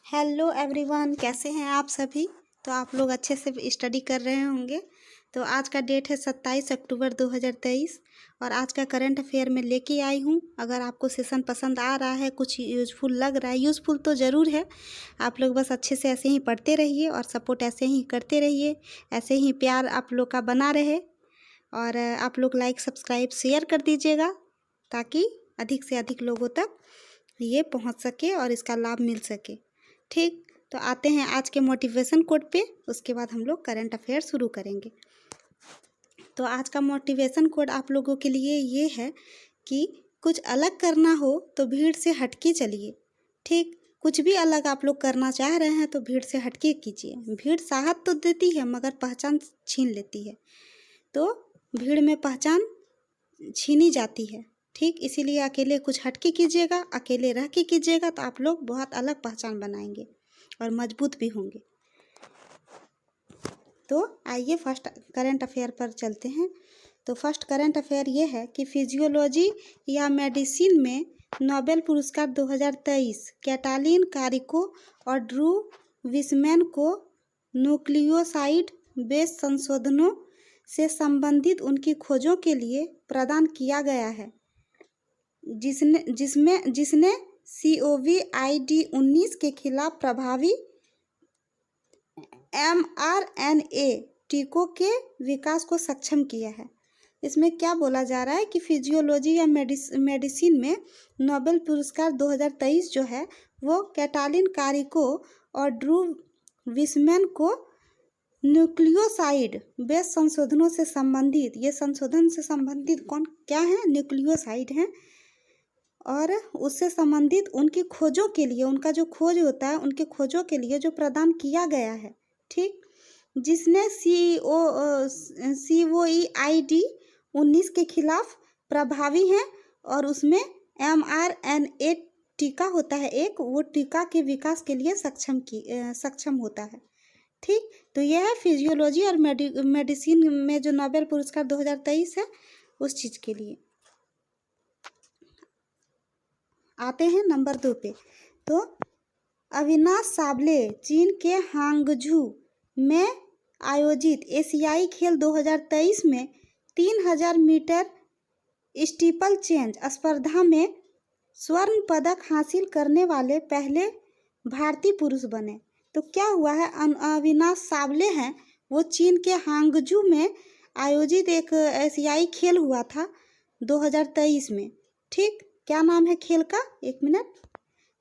Hello everyone, कैसे हैं आप सभी। तो आप लोग अच्छे से स्टडी कर रहे होंगे। तो आज का डेट है 27 अक्टूबर 2023 और आज का करंट अफेयर में लेके आई हूँ। अगर आपको सेशन पसंद आ रहा है, कुछ यूज़फुल लग रहा है, यूज़फुल तो ज़रूर है। आप लोग बस अच्छे से ऐसे ही पढ़ते रहिए और सपोर्ट ऐसे ही करते रहिए, ऐसे ही प्यार आप लोग का बना रहे। और आप लोग लाइक सब्सक्राइब शेयर कर दीजिएगा ताकि अधिक से अधिक लोगों तक ये पहुँच सके और इसका लाभ मिल सके। ठीक, तो आते हैं आज के मोटिवेशन कोट पे। उसके बाद हम लोग करंट अफेयर शुरू करेंगे। तो आज का मोटिवेशन कोट आप लोगों के लिए ये है कि कुछ अलग करना हो तो भीड़ से हटके चलिए। ठीक, कुछ भी अलग आप लोग करना चाह रहे हैं तो भीड़ से हटके कीजिए। भीड़ साहस तो देती है मगर पहचान छीन लेती है। तो भीड़ में पहचान छीनी जाती है। ठीक, इसीलिए अकेले कुछ हटके कीजिएगा, अकेले रह के कीजिएगा तो आप लोग बहुत अलग पहचान बनाएंगे और मजबूत भी होंगे। तो आइए फर्स्ट करंट अफेयर पर चलते हैं। तो फर्स्ट करंट अफेयर ये है कि फिजियोलॉजी या मेडिसिन में नोबेल पुरस्कार 2023 कैटालिन कारिको और ड्रू विसमैन को न्यूक्लियोसाइड बेस्ड संशोधनों से संबंधित उनकी खोजों के लिए प्रदान किया गया है, जिसने COVID-19 के खिलाफ प्रभावी mRNA टीकों के विकास को सक्षम किया है। इसमें क्या बोला जा रहा है कि फिजियोलॉजी या मेडिसिन में नोबेल पुरस्कार 2023 जो है वो कैटालिन कारिको और ड्रू विसमैन को न्यूक्लियोसाइड बेस्ड संशोधनों से संबंधित, ये संशोधन से संबंधित कौन क्या है, न्यूक्लियोसाइड हैं, और उससे संबंधित उनकी खोजों के लिए, उनका जो खोज होता है उनके खोजों के लिए जो प्रदान किया गया है। ठीक, जिसने COVID-19 के खिलाफ प्रभावी हैं और उसमें mRNA टीका होता है एक, वो टीका के विकास के लिए सक्षम होता है। ठीक, तो यह है फिजियोलॉजी और मेडिसिन में जो नोबेल पुरस्कार 2023 है उस चीज़ के लिए। आते हैं नंबर 2 पे। तो अविनाश साबले चीन के हांगझू में आयोजित एशियाई खेल 2023 में 3000 मीटर स्टीपल चेंज स्पर्धा में स्वर्ण पदक हासिल करने वाले पहले भारतीय पुरुष बने। तो क्या हुआ है, अविनाश साबले हैं, वो चीन के हांगझू में आयोजित एक एशियाई खेल हुआ था 2023 में। ठीक, क्या नाम है खेल का, एक मिनट,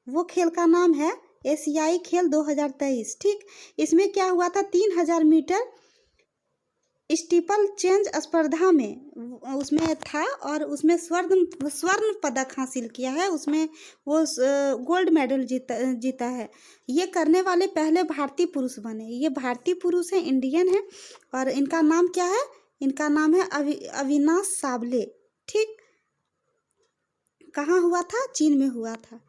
वो खेल का नाम है एशियाई खेल 2023। ठीक, इसमें क्या हुआ था, 3000 मीटर स्टीपल चेंज स्पर्धा में उसमें था और उसमें स्वर्ण पदक हासिल किया है, उसमें वो गोल्ड मेडल जीता है। ये करने वाले पहले भारतीय पुरुष बने। ये भारतीय पुरुष हैं, इंडियन हैं, और इनका नाम क्या है, इनका नाम है अविनाश साबले। ठीक, कहाँ हुआ था, चीन में हुआ था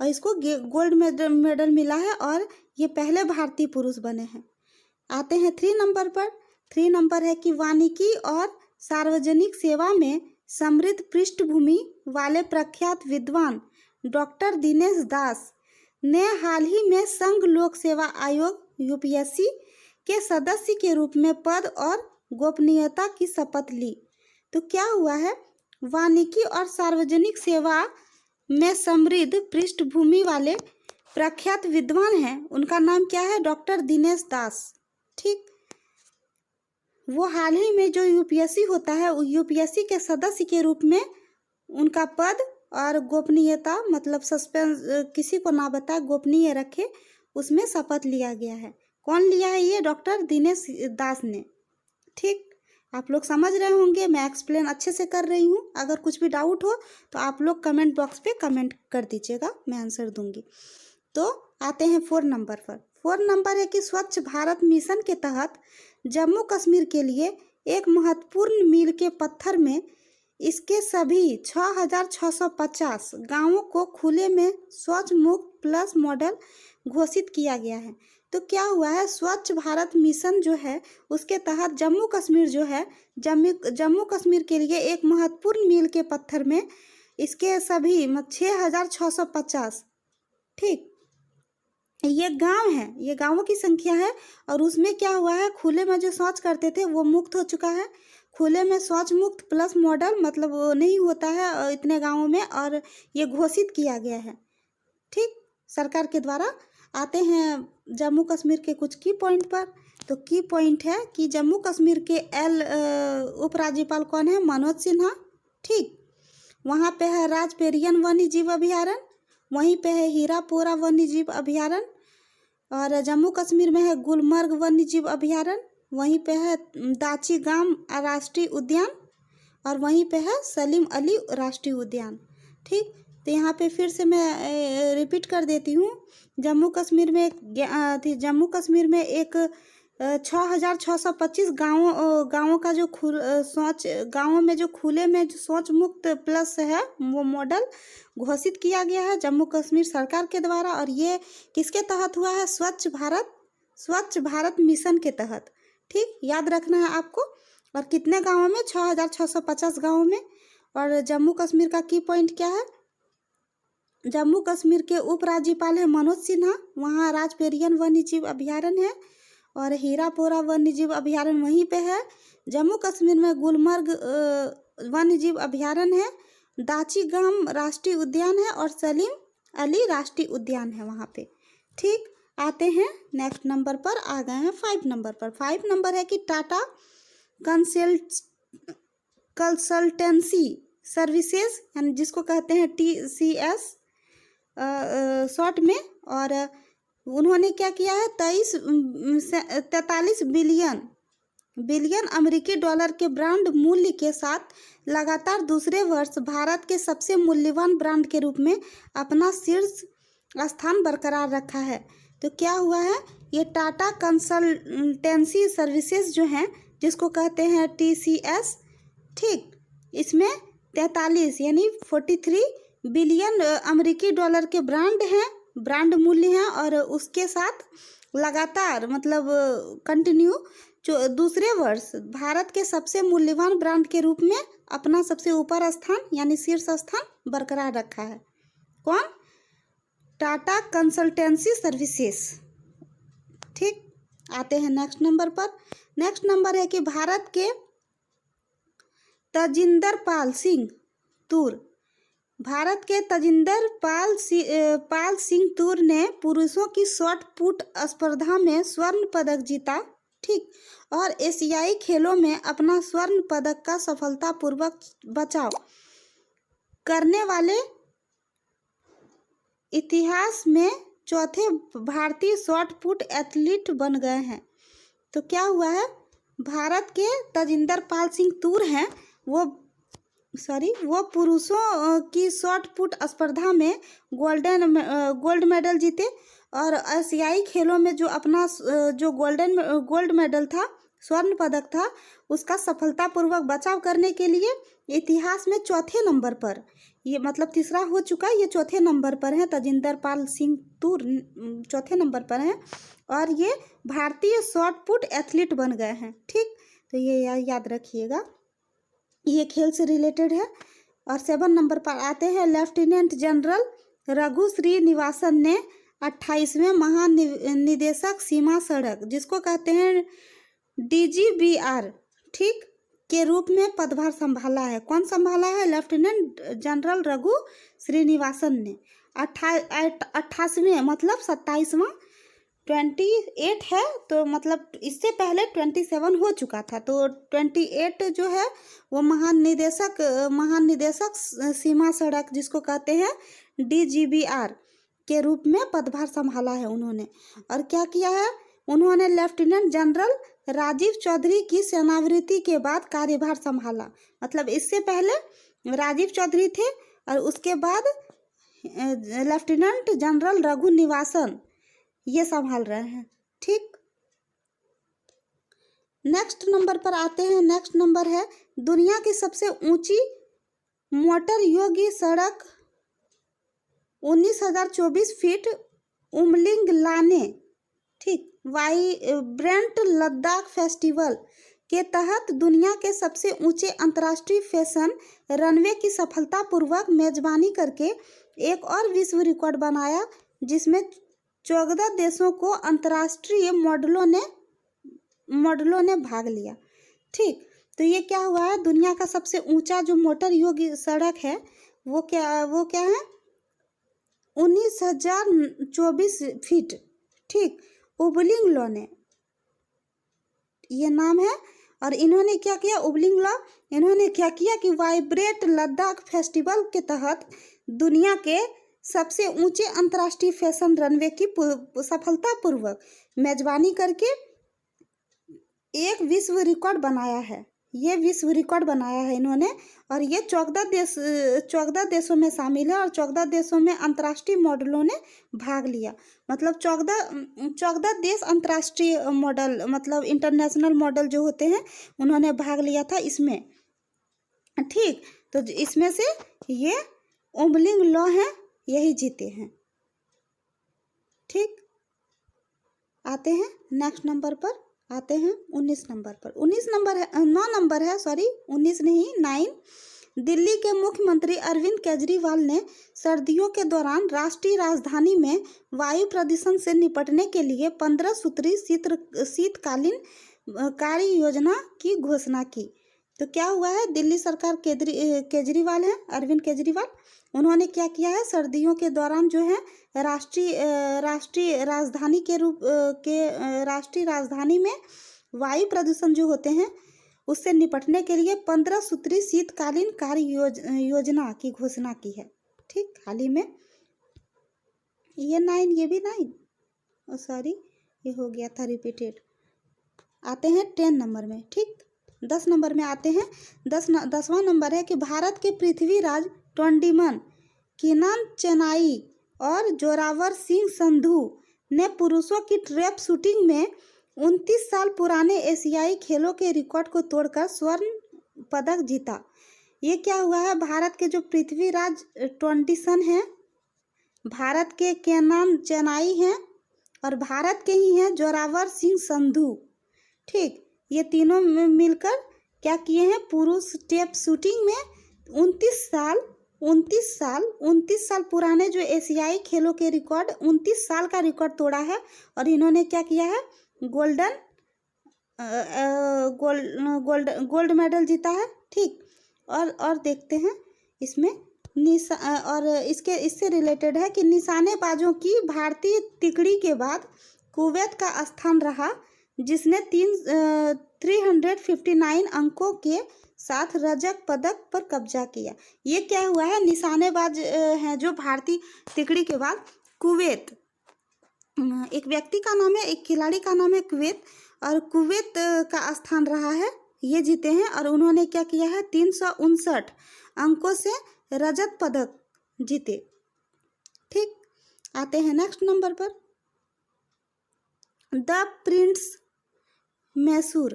और इसको गोल्ड मेडल मिला है और ये पहले भारतीय पुरुष बने हैं। आते हैं 3 नंबर पर। 3 नंबर है कि वानिकी और सार्वजनिक सेवा में समृद्ध पृष्ठभूमि वाले प्रख्यात विद्वान डॉक्टर दिनेश दास ने हाल ही में संघ लोक सेवा आयोग UPSC के सदस्य के रूप में पद और गोपनीयता की शपथ ली। तो क्या हुआ है, वानिकी और सार्वजनिक सेवा में समृद्ध पृष्ठभूमि वाले प्रख्यात विद्वान हैं, उनका नाम क्या है, डॉक्टर दिनेश दास। ठीक, वो हाल ही में जो UPSC होता है UPSC के सदस्य के रूप में उनका पद और गोपनीयता, मतलब सस्पेंस, किसी को ना बताए, गोपनीय रखे, उसमें शपथ लिया गया है। कौन लिया है, ये डॉक्टर दिनेश दास ने। ठीक, आप लोग समझ रहे होंगे, मैं एक्सप्लेन अच्छे से कर रही हूँ। अगर कुछ भी डाउट हो तो आप लोग कमेंट बॉक्स पे कमेंट कर दीजिएगा, मैं आंसर दूंगी। तो आते हैं 4 नंबर पर। 4 नंबर है कि स्वच्छ भारत मिशन के तहत जम्मू कश्मीर के लिए एक महत्वपूर्ण मील के पत्थर में इसके सभी 6650 गांवों को खुले में शौच मुक्त प्लस मॉडल घोषित किया गया है। तो क्या हुआ है, स्वच्छ भारत मिशन जो है उसके तहत जम्मू कश्मीर जो है, जम्मू कश्मीर के लिए एक महत्वपूर्ण मील के पत्थर में इसके सभी 6650, ठीक, ये गांव है, ये गांवों की संख्या है। और उसमें क्या हुआ है, खुले में जो शौच करते थे वो मुक्त हो चुका है। खुले में शौच मुक्त प्लस मॉडल मतलब वो नहीं होता है इतने गांवों में, और ये घोषित किया गया है, ठीक, सरकार के द्वारा। आते हैं जम्मू कश्मीर के कुछ की पॉइंट पर। तो की पॉइंट है कि जम्मू कश्मीर के उपराज्यपाल कौन है, मनोज सिन्हा, ठीक। वहाँ पे है राजपेरियन वन्य जीव अभयारण्य, वहीं पे है हीरापोरा वन्य जीव अभयारण्य, और जम्मू कश्मीर में है गुलमर्ग वन्य जीव अभयारण्य, वहीं पे है दाची गाम राष्ट्रीय उद्यान, और वहीं पे है सलीम अली राष्ट्रीय उद्यान, ठीक। तो यहाँ पे फिर से मैं रिपीट कर देती हूँ। जम्मू कश्मीर में एक 6,625 गाँवों का जो शौच गाँवों में जो खुले में जो शौच मुक्त प्लस है वो मॉडल घोषित किया गया है जम्मू कश्मीर सरकार के द्वारा। और ये किसके तहत हुआ है, स्वच्छ भारत मिशन के तहत, ठीक, याद रखना है आपको। और कितने गाँवों में, 6,650 गाँवों में। और जम्मू कश्मीर का की पॉइंट क्या है, जम्मू कश्मीर के उपराज्यपाल है मनोज सिन्हा, वहाँ राजपेरियन वन्य जीव अभयारण्य है, और हीरापोरा वन्य जीव अभयारण्य वहीं पे है। जम्मू कश्मीर में गुलमर्ग वन्य जीव अभयारण्य है, दाची गाम राष्ट्रीय उद्यान है, और सलीम अली राष्ट्रीय उद्यान है वहाँ पे, ठीक। आते हैं नेक्स्ट नंबर पर, आ गए हैं 5 नंबर पर। 5 नंबर है कि टाटा कंसल्टेंसी सर्विसेज, यानी जिसको कहते हैं TCS शॉर्ट में। और उन्होंने क्या किया है, 43 बिलियन अमेरिकी डॉलर के ब्रांड मूल्य के साथ लगातार दूसरे वर्ष भारत के सबसे मूल्यवान ब्रांड के रूप में अपना शीर्ष स्थान बरकरार रखा है। तो क्या हुआ है, ये टाटा कंसल्टेंसी सर्विसेज जो हैं, जिसको कहते हैं TCS, ठीक, इसमें 43 यानी 43 बिलियन अमेरिकी डॉलर के ब्रांड मूल्य हैं, और उसके साथ लगातार मतलब कंटिन्यू जो दूसरे वर्ष भारत के सबसे मूल्यवान ब्रांड के रूप में अपना सबसे ऊपर स्थान यानी शीर्ष स्थान बरकरार रखा है। कौन, टाटा कंसल्टेंसी सर्विसेज, ठीक। आते हैं नेक्स्ट नंबर पर। नेक्स्ट नंबर है कि भारत के तजिंदर पाल सिंह तूर ने पुरुषों की शॉट पुट स्पर्धा में स्वर्ण पदक जीता, ठीक। और एशियाई खेलों में अपना स्वर्ण पदक का सफलतापूर्वक बचाव करने वाले इतिहास में चौथे भारतीय शॉट पुट एथलीट बन गए हैं। तो क्या हुआ है, भारत के तजिंदर पाल सिंह तूर हैं, वो पुरुषों की शॉट पुट स्पर्धा में गोल्ड मेडल जीते, और एशियाई खेलों में जो अपना जो गोल्ड मेडल था, स्वर्ण पदक था, उसका सफलतापूर्वक बचाव करने के लिए इतिहास में चौथे नंबर पर, ये मतलब तीसरा हो चुका, ये चौथे नंबर पर है। तजिंदर पाल सिंह तूर चौथे नंबर पर हैं, और ये भारतीय शॉट पुट एथलीट बन गए हैं, ठीक। तो ये याद रखिएगा, ये खेल से रिलेटेड है। और 7 नंबर पर आते हैं, लेफ्टिनेंट जनरल रघु श्रीनिवासन ने 28वें महानिदेशक सीमा सड़क, जिसको कहते हैं DGBR, ठीक, के रूप में पदभार संभाला है। कौन संभाला है, लेफ्टिनेंट जनरल रघु श्रीनिवासन ने। 28वें मतलब 27वां, 28 है तो मतलब इससे पहले 27 हो चुका था, तो 28 जो है वो महानिदेशक सीमा सड़क, जिसको कहते हैं DGBR के रूप में पदभार संभाला है उन्होंने। और क्या किया है, उन्होंने लेफ्टिनेंट जनरल राजीव चौधरी की सेवानिवृत्ति के बाद कार्यभार संभाला। मतलब इससे पहले राजीव चौधरी थे, और उसके बाद लेफ्टिनेंट जनरल रघु निवासन ये संभाल रहे हैं, ठीक। नेक्स्ट नंबर पर आते हैं। नेक्स्ट नंबर है, दुनिया की सबसे ऊंची मोटर योगी सड़क 19,024 फीट उमलिंग लाने, ठीक, वाइब्रेंट लद्दाख फेस्टिवल के तहत दुनिया के सबसे ऊंचे अंतर्राष्ट्रीय फैशन रनवे की सफलतापूर्वक मेजबानी करके एक और विश्व रिकॉर्ड बनाया, जिसमें 14 देशों को अंतर्राष्ट्रीय मॉडलों ने भाग लिया। ठीक, तो ये क्या हुआ है, दुनिया का सबसे ऊंचा जो मोटर योग्य सड़क है वो क्या है, 19,024 फीट। ठीक, उबलिंग लॉ ने, ये नाम है। और इन्होंने क्या किया, उबलिंग लॉ, इन्होंने क्या किया कि वाइब्रेट लद्दाख फेस्टिवल के तहत दुनिया के सबसे ऊंचे अंतर्राष्ट्रीय फैशन रनवे की सफलतापूर्वक मेजबानी करके एक विश्व रिकॉर्ड बनाया है। ये विश्व रिकॉर्ड बनाया है इन्होंने, और ये 14 देशों में शामिल है, और 14 देशों में अंतर्राष्ट्रीय मॉडलों ने भाग लिया। मतलब 14 देश अंतर्राष्ट्रीय मॉडल, मतलब इंटरनेशनल मॉडल जो होते हैं, उन्होंने भाग लिया था इसमें। ठीक, तो इसमें से ये उबलिंग लॉ है, यही जीते हैं। ठीक, आते हैं नेक्स्ट नंबर पर, आते हैं 19 नंबर पर। 19 नहीं 9। दिल्ली के मुख्यमंत्री अरविंद केजरीवाल ने सर्दियों के दौरान राष्ट्रीय राजधानी में वायु प्रदूषण से निपटने के लिए 15 सूत्री शीतकालीन कार्य योजना की घोषणा की। तो क्या हुआ है, दिल्ली सरकार केजरीवाल है, अरविंद केजरीवाल, उन्होंने क्या किया है, सर्दियों के दौरान जो है राष्ट्रीय राजधानी में वायु प्रदूषण जो होते हैं उससे निपटने के लिए 15 सूत्री शीतकालीन कार्य योजना की घोषणा की है। ठीक, हाल ही में ये 9, ये भी 9, सॉरी ये हो गया था रिपीटेड। आते हैं 10 नंबर में। ठीक, 10 नंबर में आते हैं। 10वां नंबर है कि भारत के पृथ्वीराज टोंडीमन, किनान चेनाई और जोरावर सिंह संधू ने पुरुषों की ट्रैप शूटिंग में 29 साल पुराने एशियाई खेलों के रिकॉर्ड को तोड़कर स्वर्ण पदक जीता। ये क्या हुआ है, भारत के जो पृथ्वीराज टोंडीसन हैं, भारत के केनान चेनाई हैं, और भारत के ही हैं जोरावर सिंह संधू। ठीक, ये तीनों मिलकर क्या किए हैं, पुरुष ट्रैप शूटिंग में 29 साल पुराने जो एशियाई खेलों के रिकॉर्ड, 29 साल का रिकॉर्ड तोड़ा है। और इन्होंने क्या किया है, गोल्ड मेडल जीता है। ठीक, और देखते हैं इसमें और इससे रिलेटेड है कि निशानेबाजों की भारतीय तिकड़ी के बाद कुवैत का स्थान रहा, जिसने 359 अंकों के साथ रजत पदक पर कब्जा किया। ये क्या हुआ है, निशानेबाज हैं जो भारतीय तिकड़ी के बाद कुवैत, एक व्यक्ति का नाम है, एक खिलाड़ी का नाम है कुवैत, और कुवैत का स्थान रहा है, ये जीते हैं। और उन्होंने क्या किया है, 359 अंकों से रजत पदक जीते। ठीक, आते हैं नेक्स्ट नंबर पर। The Prince Mysore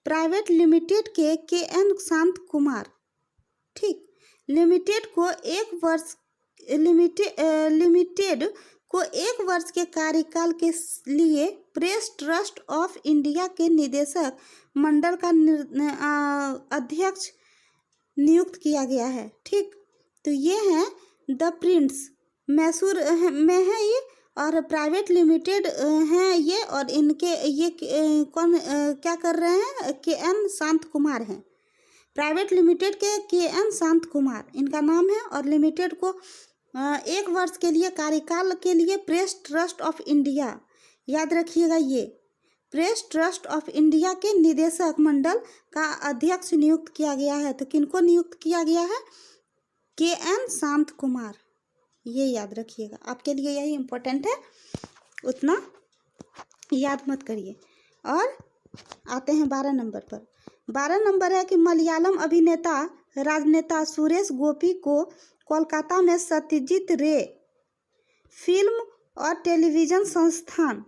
private limited के एन शांत कुमार, ठीक, लिमिटेड को एक वर्ष के कार्यकाल के लिए प्रेस ट्रस्ट ऑफ इंडिया के निदेशक मंडल का अध्यक्ष नियुक्त किया गया है। ठीक, तो ये हैं द प्रिंस, मैसूर में है ये, और प्राइवेट लिमिटेड हैं ये, और इनके ये कौन क्या कर रहे हैं, के.एन. शांत कुमार हैं। प्राइवेट लिमिटेड के के.एन. शांत कुमार इनका नाम है, और लिमिटेड को 1 वर्ष के लिए कार्यकाल के लिए प्रेस ट्रस्ट ऑफ इंडिया, याद रखिएगा, ये प्रेस ट्रस्ट ऑफ इंडिया के निदेशक मंडल का अध्यक्ष नियुक्त किया गया है। तो किनको नियुक्त किया गया है, के.एन. शांत कुमार, ये याद रखिएगा, आपके लिए यही इम्पोर्टेंट है, उतना याद मत करिए। और आते हैं 12 नंबर पर। 12 नंबर है कि मलयालम अभिनेता राजनेता सुरेश गोपी को कोलकाता में सत्यजीत रे फिल्म और टेलीविज़न संस्थान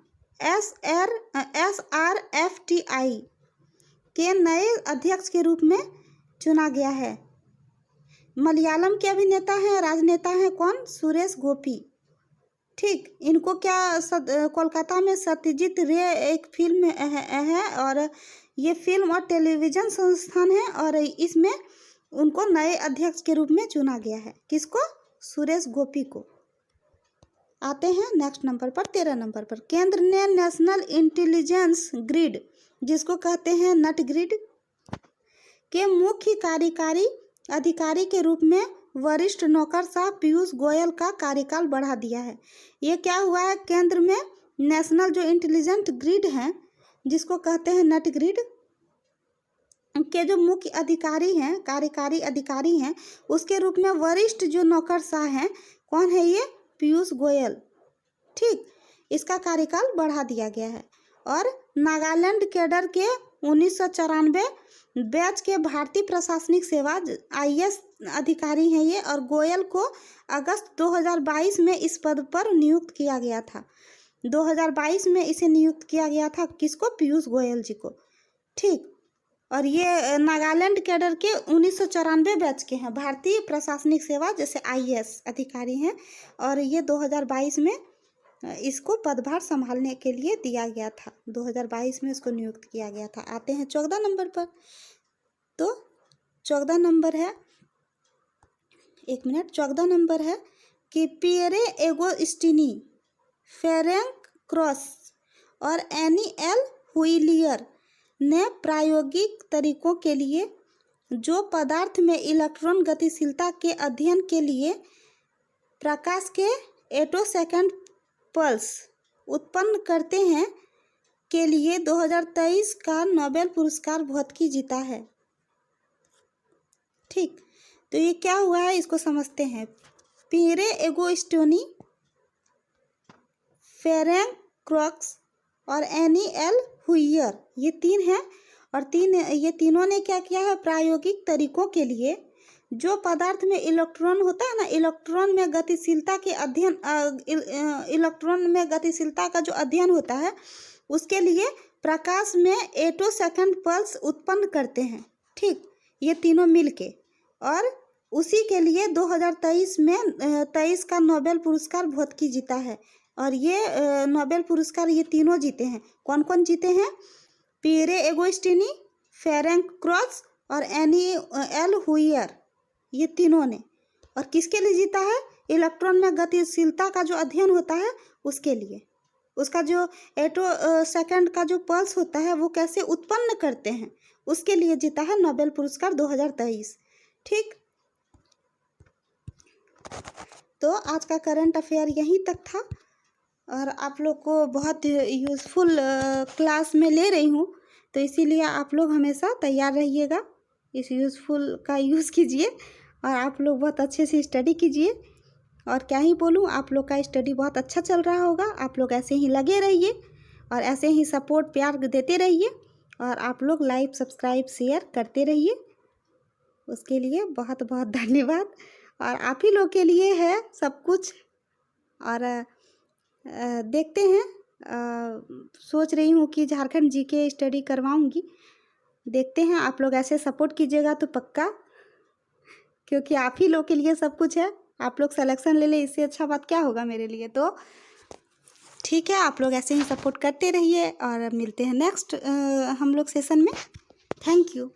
SRFTI के नए अध्यक्ष के रूप में चुना गया है। मलयालम के अभिनेता हैं, राजनेता हैं कौन, सुरेश गोपी। ठीक, इनको क्या कोलकाता में सत्यजीत रे एक फिल्म है, और ये फिल्म और टेलीविज़न संस्थान है, और इसमें उनको नए अध्यक्ष के रूप में चुना गया है। किसको, सुरेश गोपी को। आते हैं नेक्स्ट नंबर पर 13 नंबर पर। केंद्र ने नेशनल इंटेलिजेंस ग्रिड, जिसको कहते हैं नट ग्रिड, के मुख्य कार्यकारी अधिकारी के रूप में वरिष्ठ नौकरशाह पीयूष गोयल का कार्यकाल बढ़ा दिया है। ये क्या हुआ है, केंद्र में नेशनल जो इंटेलिजेंट ग्रिड है, जिसको कहते हैं नट ग्रिड, के जो मुख्य अधिकारी हैं, कार्यकारी अधिकारी हैं, उसके रूप में वरिष्ठ जो नौकरशाह हैं, कौन है ये, पीयूष गोयल। ठीक, इसका कार्यकाल बढ़ा दिया गया है। और नागालैंड कैडर के 1994 बैच के भारतीय प्रशासनिक सेवा IAS अधिकारी हैं ये, और गोयल को अगस्त 2022 में इस पद पर नियुक्त किया गया था। 2022 में इसे नियुक्त किया गया था, किसको, पीयूष गोयल जी को। ठीक, और ये नागालैंड कैडर के 1994 बैच के हैं, भारतीय प्रशासनिक सेवा जैसे IAS अधिकारी हैं, और ये 2022 में इसको पदभार संभालने के लिए दिया गया था। 2022 में इसको नियुक्त किया गया था। आते हैं 14 नंबर पर। तो 14 नंबर है, 1 मिनट, 14 नंबर है कि पियरे एगोस्टिनी, फेरेंक क्रॉस और एनी एल हुइलियर ने प्रायोगिक तरीकों के लिए जो पदार्थ में इलेक्ट्रॉन गतिशीलता के अध्ययन के लिए प्रकाश के एटोसेकंड पल्स उत्पन्न करते हैं के लिए 2023 का नोबेल पुरस्कार भौतिकी जीता है। ठीक, तो ये क्या हुआ है, इसको समझते हैं। पियरे एगोस्टिनी, फेरेंक क्रॉस और एनी एल हुइयर, ये 3 हैं, और ये तीनों ने क्या किया है, प्रायोगिक तरीकों के लिए जो पदार्थ में इलेक्ट्रॉन होता है ना, इलेक्ट्रॉन में गतिशीलता के अध्ययन, इलेक्ट्रॉन में गतिशीलता का जो अध्ययन होता है, उसके लिए प्रकाश में एटोसेकंड पल्स उत्पन्न करते हैं। ठीक, ये तीनों मिलके, और उसी के लिए 2023 में 23 का नोबेल पुरस्कार भौतिकी जीता है। और ये नोबेल पुरस्कार ये तीनों जीते हैं। कौन कौन जीते हैं, पियरे एगोस्टिनी, फेरेंक क्रॉस और एनी एल हुइयर, ये तीनों ने। और किसके लिए जीता है, इलेक्ट्रॉन में गतिशीलता का जो अध्ययन होता है उसके लिए, उसका जो सेकंड का जो पल्स होता है वो कैसे उत्पन्न करते हैं, उसके लिए जीता है नोबेल पुरस्कार 2023। ठीक, तो आज का करंट अफेयर यहीं तक था, और आप लोग को बहुत यूज़फुल क्लास में ले रही हूँ, तो इसीलिए आप लोग हमेशा तैयार रहिएगा, इस यूज़फुल का यूज़ कीजिए, और आप लोग बहुत अच्छे से स्टडी कीजिए। और क्या ही बोलूँ, आप लोग का स्टडी बहुत अच्छा चल रहा होगा। आप लोग ऐसे ही लगे रहिए और ऐसे ही सपोर्ट प्यार देते रहिए, और आप लोग लाइक सब्सक्राइब शेयर करते रहिए, उसके लिए बहुत बहुत धन्यवाद। और आप ही लोग के लिए है सब कुछ। और देखते हैं, सोच रही हूँ कि झारखंड GK स्टडी करवाऊँगी, देखते हैं। आप लोग ऐसे सपोर्ट कीजिएगा तो पक्का, क्योंकि आप ही लोग के लिए सब कुछ है। आप लोग सिलेक्शन ले ले, इससे अच्छा बात क्या होगा मेरे लिए। तो ठीक है, आप लोग ऐसे ही सपोर्ट करते रहिए, और मिलते हैं नेक्स्ट हम लोग सेशन में। Thank you.